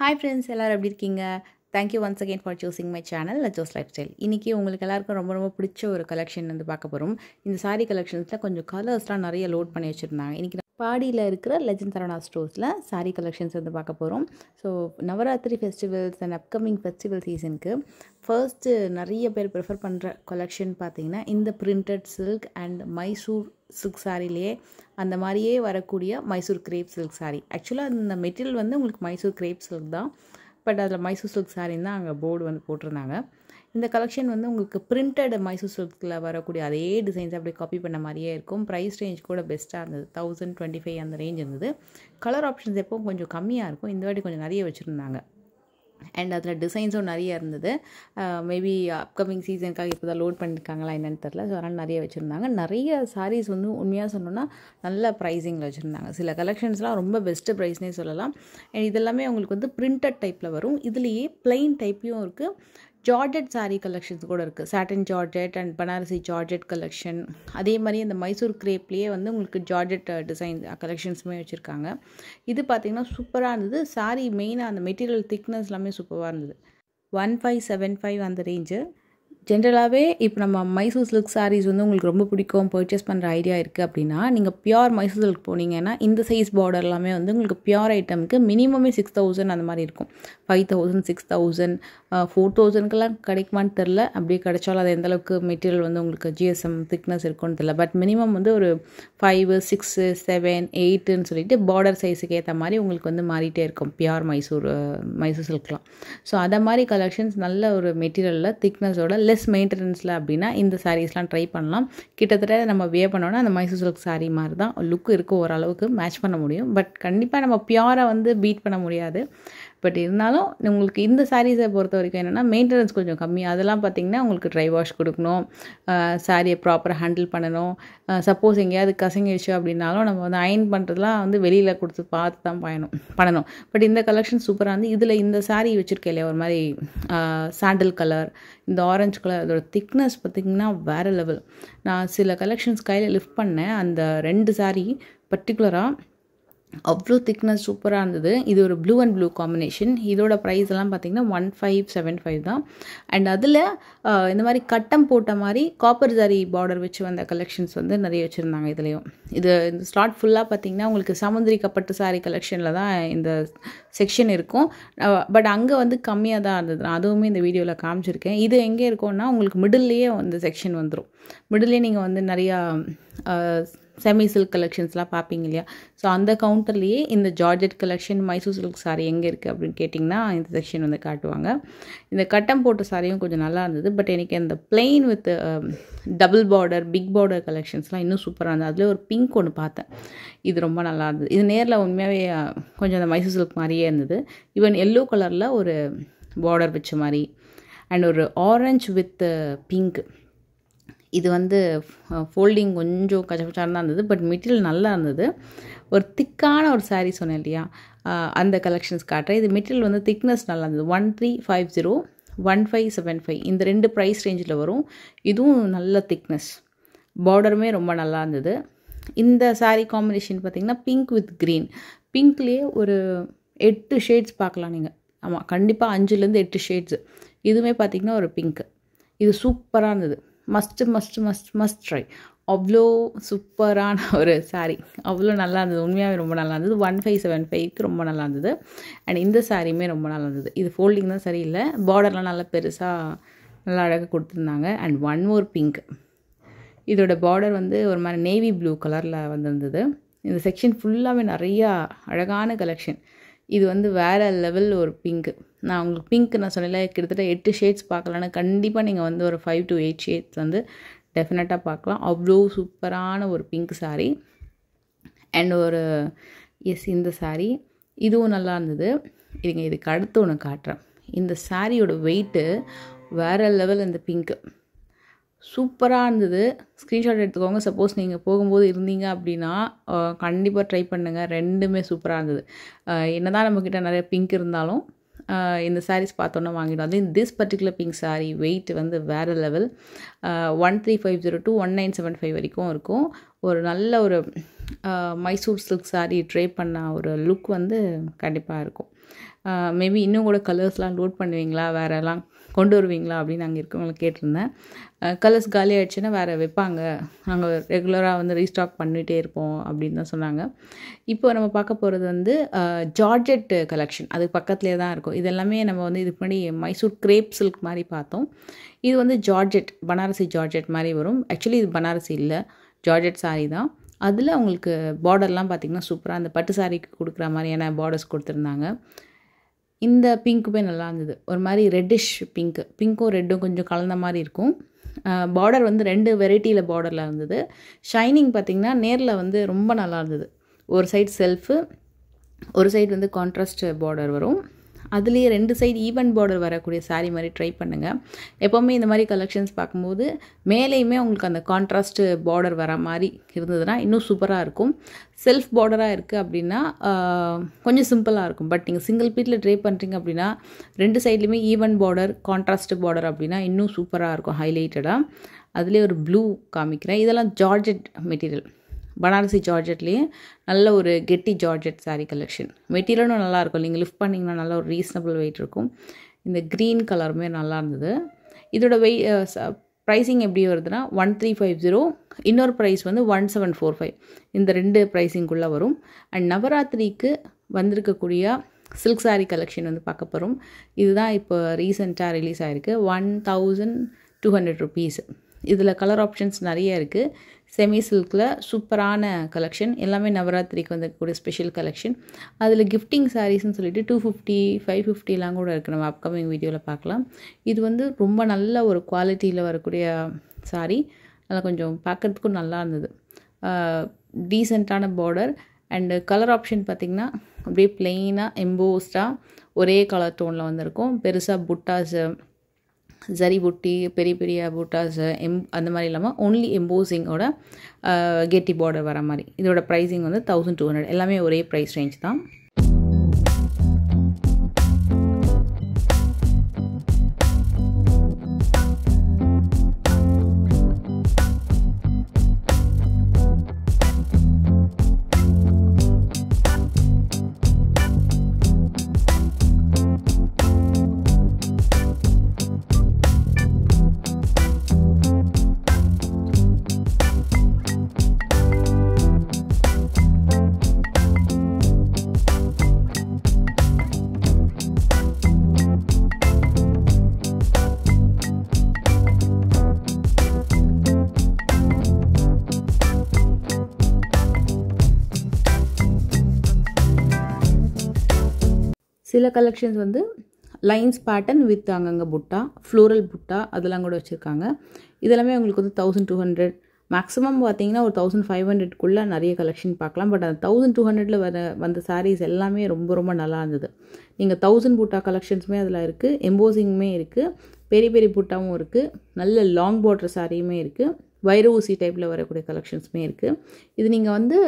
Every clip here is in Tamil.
Hi friends, எல்லாரும் எப்படி இருக்கீங்க? Thank you once again for choosing my channel, Lajos Lifestyle. இன்னைக்கு உங்களுக்கு எல்லாருக்கும் ரொம்ப பிடிச்ச ஒரு கலெக்ஷன் வந்து பார்க்க போகிறோம். இந்த சாரீ கலெக்ஷன்ஸில் கொஞ்சம் கலர்ஸ்லாம் நிறைய லோட் பண்ணி வச்சுருந்தாங்க. இன்றைக்கி பாடியில் இருக்கிற லெஜண்ட் சரவணா ஸ்டோர்ஸில் சாரீ கலெக்ஷன்ஸ் வந்து பார்க்க போகிறோம். So Navaratri festivals and upcoming festival சீசனுக்கு ஃபர்ஸ்ட்டு நிறைய பேர் ப்ரிஃபர் பண்ணுற கலெக்ஷன் பார்த்திங்கன்னா இந்த printed silk and Mysore silk சாரிலேயே அந்த மாதிரியே வரக்கூடிய மைசூர் கிரேப் சில்க் சாரீ. ஆக்சுவலாக அந்த மெட்டீரியல் வந்து உங்களுக்கு மைசூர் கிரேப் சில்க் தான், பட் அதில் மைசூர் சில்க் சாரின்னு தான் அங்கே போர்டு வந்து போட்டிருந்தாங்க. இந்த கலெக்ஷன் வந்து உங்களுக்கு பிரிண்டட் மைசூர் சில்கில் வரக்கூடிய அதே டிசைன்ஸ் அப்படியே காப்பி பண்ண மாதிரியே இருக்கும். ப்ரைஸ் ரேஞ்ச் கூட பெஸ்ட்டாக இருந்தது, 1025 அந்த ரேஞ்ச் இருந்தது. கலர் ஆப்ஷன்ஸ் எப்போவும் கொஞ்சம் கம்மியாக இருக்கும், இந்த வாட்டி கொஞ்சம் நிறைய வச்சுருந்தாங்க. அண்ட் அதில் டிசைன்ஸும் நிறைய இருந்தது. மேபி அப்கமிங் சீசனுக்காக இப்போ தான் லோட் பண்ணியிருக்காங்களா என்னென்னு தெரில. ஸோ அதனால் நிறைய வச்சுருந்தாங்க. நிறைய சாரீஸ் வந்து உண்மையாக சொன்னோன்னா நல்ல ப்ரைஸிங்கில் வச்சுருந்தாங்க. சில கலெக்ஷன்ஸ்லாம் ரொம்ப பெஸ்ட்டு ப்ரைஸ்னே சொல்லலாம். அண்ட் இதெல்லாமே உங்களுக்கு வந்து பிரிண்டட் டைப்பில் வரும். இதுலேயே பிளெயின் டைப்லையும் இருக்குது, ஜார்ஜெட் சாரீ கலெக்ஷன்ஸ் கூட இருக்குது. Satin georgette and Banarasi georgette collection, அதே மாதிரி அந்த மைசூர் கிரேப்லேயே வந்து உங்களுக்கு ஜார்ஜெட் டிசைன் கலெக்ஷன்ஸுமே வச்சுருக்காங்க. இது பார்த்திங்கன்னா சூப்பராக இருந்தது. சாரீ மெயினாக அந்த மெட்டீரியல் திக்னஸ் எல்லாமே சூப்பராக இருந்தது. 1575 அந்த ரேஞ்சு. ஜென்ரலாகவே இப்போ நம்ம மைசூர் சில்க் சாரீஸ் வந்து உங்களுக்கு ரொம்ப பிடிக்கும், பர்ச்சேஸ் பண்ணுற ஐடியா இருக்குது அப்படின்னா நீங்கள் பியோர் மைசூர் சில்க் போனீங்கன்னா இந்த சைஸ் பார்டர் எல்லாமே வந்து உங்களுக்கு பியோர் ஐட்டமுக்கு மினிமமே 6000 அந்த மாதிரி இருக்கும். 5000, 6000, 4000க்கெல்லாம் கிடைக்குமான்னு தெரில. அப்படியே கிடைச்சாலும் அது எந்தளவுக்கு மெட்டீரியல் வந்து உங்களுக்கு ஜிஎஸ்எம் திக்னஸ் இருக்குன்னு தெரில. பட் மினிமம் வந்து ஒரு 5, 6, 7, 8ன்னு சொல்லிட்டு பார்டர் சைஸுக்கு ஏற்ற மாதிரி உங்களுக்கு வந்து மாறிட்டே இருக்கும் பியோர் மைசூர் சில்க்லாம். ஸோ அதை மாதிரி கலெக்ஷன்ஸ் நல்ல ஒரு மெட்டீரியலில் திக்னஸோட லெஸ் மெயின்டெனன்ஸில் அப்படின்னா இந்த சாரீஸ்லாம் ட்ரை பண்ணலாம். கிட்டத்தட்ட நம்ம வியர் பண்ணோன்னா அந்த மைசூர் சில்க் சாரீ மாதிரி தான் லுக் இருக்கும், ஓரளவுக்கு மேட்ச் பண்ண முடியும். பட் கண்டிப்பாக நம்ம பியூரை வந்து பீட் பண்ண முடியாது. பட் இருந்தாலும் உங்களுக்கு இந்த சாரீஸை பொறுத்த வரைக்கும் என்னென்னா மெயின்டெனன்ஸ் கொஞ்சம் கம்மி. அதெல்லாம் பார்த்திங்கன்னா உங்களுக்கு ட்ரை வாஷ் கொடுக்கணும், சாரியை ப்ராப்பராக ஹேண்டில் பண்ணணும். சப்போஸ் எங்கேயாவது கசங்கிடுச்சு அப்படின்னாலும் நம்ம வந்து அயன் பண்ணுறதுலாம் வந்து வெளியில் கொடுத்து பார்த்து தான் பண்ணணும். பட் இந்த கலெக்ஷன் சூப்பராக இருந்து இதில் இந்த சாரீ வச்சுருக்கேன் இல்லையா, ஒரு மாதிரி சாண்டில் கலர், இந்த ஆரஞ்சு கலர், அதோட திக்னஸ் பார்த்திங்கன்னா வேறு லெவல். நான் சில கலெக்ஷன்ஸ் கையில் லிஃப்ட் பண்ணேன், அந்த 2 சாரீ பர்டிகுலராக அவ்வளோ திக்னஸ் சூப்பராக இருந்தது. இது ஒரு ப்ளூ அண்ட் ப்ளூ காம்பினேஷன். இதோட ப்ரைஸ் எல்லாம் பார்த்திங்கன்னா 1575 தான். அண்ட் அதில் இந்த மாதிரி கட்டம் போட்ட மாதிரி காப்பர் ஜரி பார்டர் வச்சு வந்த கலெக்ஷன்ஸ் வந்து நிறைய வச்சுருந்தாங்க. இதுலேயும் இந்த ஸ்லாட் ஃபுல்லாக பார்த்திங்கன்னா உங்களுக்கு சமுந்திரி கப்பட்டு சாரீ கலெக்ஷனில் தான் இந்த செக்ஷன் இருக்கும். பட் அங்கே வந்து கம்மியாக தான் இருந்தது, நான் அதுவுமே இந்த வீடியோவில் காமிச்சிருக்கேன். இது எங்கே இருக்கும்னா உங்களுக்கு மிடில்லையே அந்த செக்ஷன் வந்துடும். மிடில்லே நீங்கள் வந்து நிறையா செமி சில்க் கலெக்ஷன்ஸ்லாம் பார்ப்பீங்க இல்லையா, ஸோ அந்த கவுண்டர்லேயே இந்த georgette collection Mysore silk sari எங்கே இருக்குது அப்படின்னு கேட்டிங்கன்னா இந்த செக்ஷன் வந்து காட்டுவாங்க. இந்த கட்டம் போட்ட சாரியும் கொஞ்சம் நல்லா இருந்தது. பட் எனக்கு இந்த plain with double border, big border கலெக்ஷன்ஸ்லாம் இன்னும் சூப்பராக இருந்தது. அதில் ஒரு பிங்க் ஒன்று பார்த்தேன், இது ரொம்ப நல்லா இருந்தது. இது நேரில் உண்மையாகவே கொஞ்சம் அந்த மைசூர் சில்க் மாதிரியே இருந்தது. ஈவன் எல்லோ கலரில் ஒரு பார்டர் வச்ச மாதிரி அண்ட் ஒரு ஆரஞ்சு வித் பிங்க். இது வந்து ஃபோல்டிங் கொஞ்சம் கச்சபச்சான்னு தான் இருந்தது, பட் மெட்டீரியல் நல்லா இருந்தது. ஒரு திக்கான ஒரு சாரீ சொன்னேன் இல்லையா, அந்த கலெக்ஷன்ஸ் காட்டுறேன். இது மெட்டீரியல் வந்து திக்னஸ் நல்லா இருந்தது. 1350, 1575 இந்த 2 ப்ரைஸ் ரேஞ்சில் வரும். இதுவும் நல்ல திக்னஸ், பார்டருமே ரொம்ப நல்லா இருந்தது. இந்த சாரீ காம்பினேஷன் பார்த்திங்கன்னா பிங்க் வித் க்ரீன். பிங்க்லேயே ஒரு 8 ஷேட்ஸ் பார்க்கலாம் நீங்கள். ஆமாம், கண்டிப்பாக 5லேருந்து 8 ஷேட்ஸு. இதுவுமே பார்த்திங்கன்னா ஒரு பிங்க்கு. இது சூப்பராக இருந்தது. Must try. அவ்வளோ சூப்பரான ஒரு சாரீ, அவ்வளோ நல்லா இருந்தது. உண்மையாகவே ரொம்ப நல்லா இருந்தது. 1575க்கு ரொம்ப நல்லா இருந்தது. அண்ட் இந்த சாரியுமே ரொம்ப நல்லா இருந்தது. இது ஃபோல்டிங் தான் சரியில்லை, பார்டர்லாம் நல்லா பெருசாக நல்லா அழகாக கொடுத்துருந்தாங்க. And one more pink. இதோட பார்டர் வந்து ஒரு மாதிரி நேவி ப்ளூ கலரில் வந்திருந்தது. இந்த செக்ஷன் ஃபுல்லாகவே நிறையா அழகான கலெக்ஷன். இது வந்து வேறு லெவல் ஒரு பிங்க்கு. நான் உங்களுக்கு பிங்க் நான் சொன்னல கிட்டத்தட்ட 8 ஷேட்ஸ் பார்க்கலான்னு. கண்டிப்பாக நீங்கள் வந்து ஒரு 5 to 8 ஷேட்ஸ் வந்து டெஃபினட்டாக பார்க்கலாம். அவ்வளோ சூப்பரான ஒரு பிங்க் சாரீ. அண்ட் ஒரு இந்த சாரீ இதுவும் நல்லா இருந்தது. இதுக்கு அடுத்து ஒன்று காட்டுறேன். இந்த சாரியோட வெயிட்டு வேறு லெவல். இந்த பிங்க்கு சூப்பராக இருந்தது. ஸ்க்ரீன்ஷாட் எடுத்துக்கோங்க. சப்போஸ் நீங்கள் போகும்போது இருந்தீங்க அப்படின்னா கண்டிப்பாக ட்ரை பண்ணுங்கள். ரெண்டுமே சூப்பராக இருந்தது. என்ன தான் நம்மக்கிட்ட நிறைய பிங்க் இருந்தாலும் இந்த சாரீஸ் பார்த்தோன்னா வாங்கிடும். அது this particular pink sari weight வந்து வேறு லெவல். 1350 to 1975 வரைக்கும் இருக்கும். ஒரு நல்ல ஒரு மைசூர் சில்க் சாரீ ட்ரை பண்ண ஒரு லுக் வந்து கண்டிப்பாக இருக்கும். மேபி இன்னும் கூட கலர்ஸ்லாம் லோட் பண்ணுவீங்களா, வேறெல்லாம் கொண்டு வருவீங்களா அப்படின்னு அங்கே இருக்கவங்களை கேட்டிருந்தேன். கலர்ஸ் காலி ஆகிடுச்சுன்னா வேறு வைப்பாங்க, நாங்கள் ரெகுலராக வந்து ரீஸ்டாக் பண்ணிகிட்டே இருப்போம் அப்படின்னு தான் சொன்னாங்க. இப்போ நம்ம பார்க்க போகிறது வந்து ஜார்ஜெட் கலெக்ஷன், அது பக்கத்துலேயே தான் இருக்கும். இது எல்லாமே நம்ம வந்து இதுக்கு முன்னாடி மைசூர் கிரேப் சில்க் மாதிரி பார்த்தோம். இது வந்து ஜார்ஜெட், பனாரசி ஜார்ஜெட் மாதிரி வரும். ஆக்சுவலி இது பனாரசி இல்லை, ஜார்ஜெட் சாரீ தான். அதில் அவங்களுக்கு பார்டர்லாம் பார்த்திங்கன்னா சூப்பராக அந்த பட்டு சாரீக்கு கொடுக்குற மாதிரியான பார்டர்ஸ் கொடுத்துருந்தாங்க. இந்த பிங்க்குமே நல்லா இருந்தது, ஒரு மாதிரி ரெட்டிஷ் பிங்க்கும் ரெட்டும் கொஞ்சம் கலந்த மாதிரி இருக்கும். பார்டர் வந்து 2 வெரைட்டியில் பார்டரில் இருந்தது. ஷைனிங் பார்த்திங்கன்னா நேரில் வந்து ரொம்ப நல்லா இருந்தது. ஒரு சைடு செல்ஃபு, ஒரு சைடு வந்து கான்ட்ராஸ்ட் பார்டர் வரும். அதுலேயே 2 சைடு ஈவன் பார்டர் வரக்கூடிய சாரீ மாதிரி ட்ரை பண்ணுங்கள். எப்போவுமே இந்த மாதிரி கலெக்ஷன்ஸ் பார்க்கும்போது மேலேயுமே உங்களுக்கு அந்த கான்ட்ராஸ்ட் பார்டர் வர மாதிரி இருந்ததுன்னா இன்னும் சூப்பராக இருக்கும். செல்ஃப் பார்டராக இருக்குது அப்படின்னா கொஞ்சம் சிம்பிளாக இருக்கும். பட் நீங்கள் சிங்கிள் பீட்டில் ட்ரை பண்ணுறீங்க அப்படின்னா 2 சைட்லேயுமே ஈவன் பார்டர், கான்ட்ராஸ்ட் பார்டர் அப்படின்னா இன்னும் சூப்பராக இருக்கும், ஹைலைட்டடாக. அதுலேயே ஒரு ப்ளூ காமிக்கிறேன். இதெல்லாம் ஜார்ஜெட் மெட்டீரியல், பனாரசி ஜார்ஜெட்லேயே நல்ல ஒரு கெட்டி ஜார்ஜெட் சாரீ கலெக்ஷன். மெட்டீரியலும் நல்லாயிருக்கும், நீங்கள் லிஃப்ட் பண்ணிங்கன்னா நல்ல ஒரு ரீசனபிள் வெயிட் இருக்கும். இந்த க்ரீன் கலருமே நல்லா இருந்தது. இதோட ப்ரைஸிங் எப்படி வருதுன்னா 1350, இன்னொரு ப்ரைஸ் வந்து 1745. இந்த 2 ப்ரைஸிங்குள்ளே வரும். அண்ட் நவராத்திரிக்கு வந்திருக்கக்கூடிய சில்க் சாரீ கலெக்ஷன் வந்து பார்க்க போகிறோம். இதுதான் இப்போ ரீசெண்டாக ரிலீஸ் ஆகிருக்கு. 1200 rupees. இதில் கலர் ஆப்ஷன்ஸ் நிறைய இருக்குது. செமி சில்கில் சூப்பரான கலெக்ஷன், எல்லாமே நவராத்திரிக்கு வந்திருக்கக்கூடிய ஸ்பெஷல் கலெக்ஷன். அதில் கிஃப்டிங் சாரீஸ்ன்னு சொல்லிட்டு 250, 550லாம் கூட இருக்குது. நம்ம அப்கமிங் வீடியோவில் பார்க்கலாம். இது வந்து ரொம்ப நல்ல ஒரு குவாலிட்டியில் வரக்கூடிய சாரீ, நல்லா கொஞ்சம் பார்க்குறதுக்கும் நல்லா இருந்தது. டீசெண்டான பார்டர் அண்டு கலர் ஆப்ஷன் பார்த்திங்கன்னா அப்படியே பிளெயினாக எம்போஸ்டாக ஒரே கலர் டோனில் வந்திருக்கும். பெருசாக புட்டாஸு, ஜரி புட்டி, பெரிய பெரிய புட்டாஸ் அந்த மாதிரி இல்லாமல் ஒன்லி எம்போசிங்கோட கெட்டி பார்டர் வர மாதிரி. இதோட ப்ரைஸிங் வந்து 1200. எல்லாமே ஒரே ப்ரைஸ் ரேஞ்ச் தான். சில கலெக்ஷன்ஸ் வந்து லைன்ஸ் பேட்டர்ன் வித் அங்கங்கே புட்டா, ஃப்ளோரல் புட்டா அதெல்லாம் கூட வச்சுருக்காங்க. இதெல்லாமே உங்களுக்கு வந்து 1200, மேக்ஸிமம் பார்த்தீங்கன்னா ஒரு 1500க்குள்ளே நிறைய கலெக்ஷன் பார்க்கலாம். பட் அந்த 1200ல் வந்த சாரீஸ் எல்லாமே ரொம்ப ரொம்ப நல்லா இருந்தது. நீங்கள் 1000 புட்டா கலெக்ஷன்ஸுமே அதில் இருக்குது, எம்போசிங்குமே இருக்குது, பெரிய பெரிய புட்டாவும் இருக்குது, நல்ல லாங் பார்டர் சாரியுமே இருக்குது, வைர ஊசி டைப்பில் வரக்கூடிய கலெக்ஷன்ஸுமே இருக்குது. இது நீங்கள் வந்து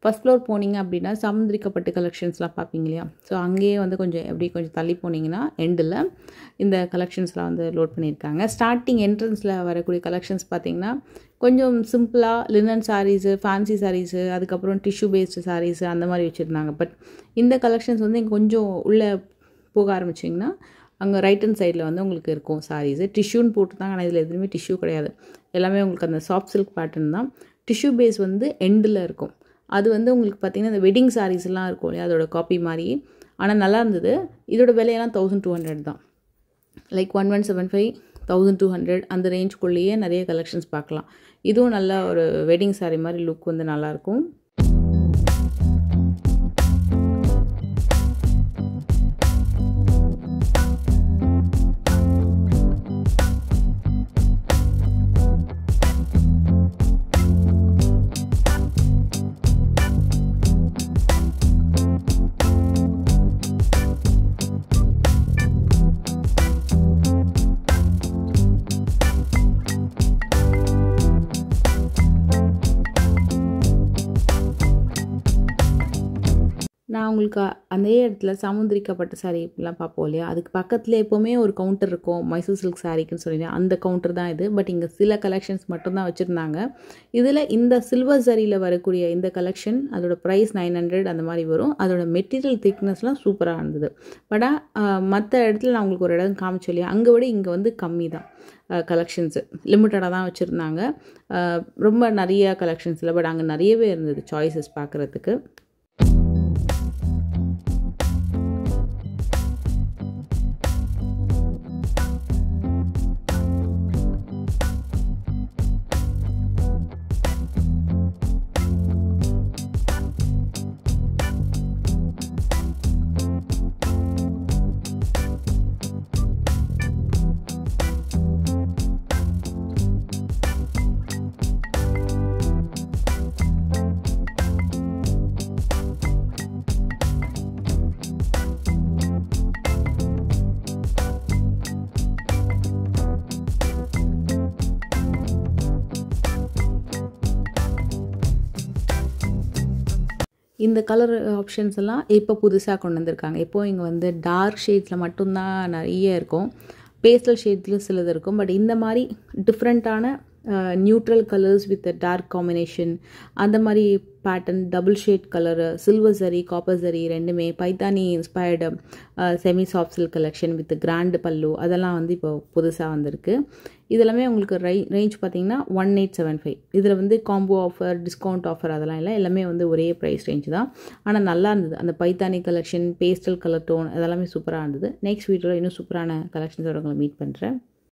ஃபஸ்ட் ஃப்ளோர் போனீங்க அப்படின்னா சாமுந்திரிக்கப்பட்டு கலெக்ஷன்ஸ்லாம் பார்ப்பீங்க இல்லையா, ஸோ அங்கேயே வந்து கொஞ்சம் தள்ளி போனீங்கன்னா எண்டில் இந்த கலெக்ஷன்ஸ்லாம் வந்து லோட் பண்ணியிருக்காங்க. ஸ்டார்டிங் என்ட்ரன்ஸில் வரக்கூடிய கலெக்ஷன்ஸ் பார்த்திங்கன்னா கொஞ்சம் சிம்பிளாக லினன் சாரீஸு, ஃபேன்சி சாரீஸு, அதுக்கப்புறம் டிஷ்யூ பேஸ்டு சாரீஸு அந்த மாதிரி வச்சுருந்தாங்க. பட் இந்த கலெக்ஷன்ஸ் வந்து கொஞ்சம் உள்ளே போக ஆரம்பிச்சிங்கன்னா அங்கே ரைட் ஹேண்ட் சைடில் வந்து உங்களுக்கு இருக்கும் சாரீஸு. டிஷ்யூன்னு போட்டுருந்தாங்க, ஆனால் இதில் எதுவுமே டிஷ்யூ கிடையாது, எல்லாமே உங்களுக்கு அந்த சாஃப்ட் சில்க் பேட்டர்ன் தான். டிஷ்யூ பேஸ் வந்து எண்டில் இருக்கும். அது வந்து உங்களுக்கு பார்த்திங்கன்னா இந்த வெட்டிங் சாரீஸ்லாம் இருக்கும் இல்லையா, அதோட காப்பி மாதிரி. ஆனால் நல்லா இருந்தது. இதோட விலையெல்லாம் 1200 தான். லைக் 1175, 1200 அந்த ரேஞ்சுக்குள்ளேயே நிறைய கலெக்ஷன்ஸ் பார்க்கலாம். இதுவும் நல்ல ஒரு வெட்டிங் சாரீ மாதிரி லுக் வந்து நல்லாயிருக்கும். நான் உங்களுக்கு அதே இடத்துல சாமுந்திரிக்கா பட்டு சாரீலாம் பார்ப்போம் இல்லையா, அதுக்கு பக்கத்தில் எப்போவுமே ஒரு கவுண்டர் இருக்கும் மைசூர் சில்க் சாரீக்குன்னு சொல்லிட்டு, அந்த கவுண்டர் தான் இது. பட் இங்கே சில கலெக்ஷன்ஸ் மட்டும்தான் வச்சுருந்தாங்க. இதில் இந்த சில்வர் சரியில் வரக்கூடிய இந்த கலெக்ஷன் அதோட ப்ரைஸ் 900 அந்த மாதிரி வரும். அதோட மெட்டீரியல் திக்னஸ்லாம் சூப்பராக இருந்தது. பட் மற்ற இடத்துல நான் உங்களுக்கு ஒரு இடம் காமிச்சோம் இல்லையா, அங்கே விட இங்கே வந்து கம்மி தான் கலெக்ஷன்ஸு, லிமிட்டடாக தான் வச்சுருந்தாங்க. ரொம்ப நிறைய கலெக்ஷன்ஸில், பட் அங்கே நிறையவே இருந்தது சாய்ஸஸ் பார்க்குறதுக்கு. இந்த கலர் ஆப்ஷன்ஸ் எல்லாம் இப்போ புதுசாக கொண்டு வந்திருக்காங்க. இப்போது இங்கே வந்து டார்க் ஷேட்ஸில் மட்டும்தான் நிறைய இருக்கும், பேஸ்டல் ஷேட்ஸ்லையும் சிலது இருக்கும். பட் இந்த மாதிரி டிஃப்ரெண்ட்டான neutral colours with dark combination, அந்த மாதிரி pattern, double shade colour, silver zari, copper zari ரெண்டுமே, Paithani inspired semi soft silk collection with grand pallu, அதெல்லாம் வந்து இப்போ புதுசாக வந்திருக்கு. இதெல்லாமே உங்களுக்கு ரேஞ்ச் பார்த்தீங்கன்னா 1875. இதில் வந்து காம்போ ஆஃபர், டிஸ்கவுண்ட் ஆஃபர் அதெல்லாம் இல்லை, எல்லாமே வந்து ஒரே ப்ரைஸ் ரேஞ்ச் தான். ஆனால் நல்லா இருந்தது. அந்த Paithani collection, pastel colour tone அதெல்லாமே சூப்பராக இருந்தது. நெக்ஸ்ட் வீடியோவில் இன்னும் சூப்பரான கலெக்ஷன்ஸோட உங்களை மீட் பண்ணுறேன்.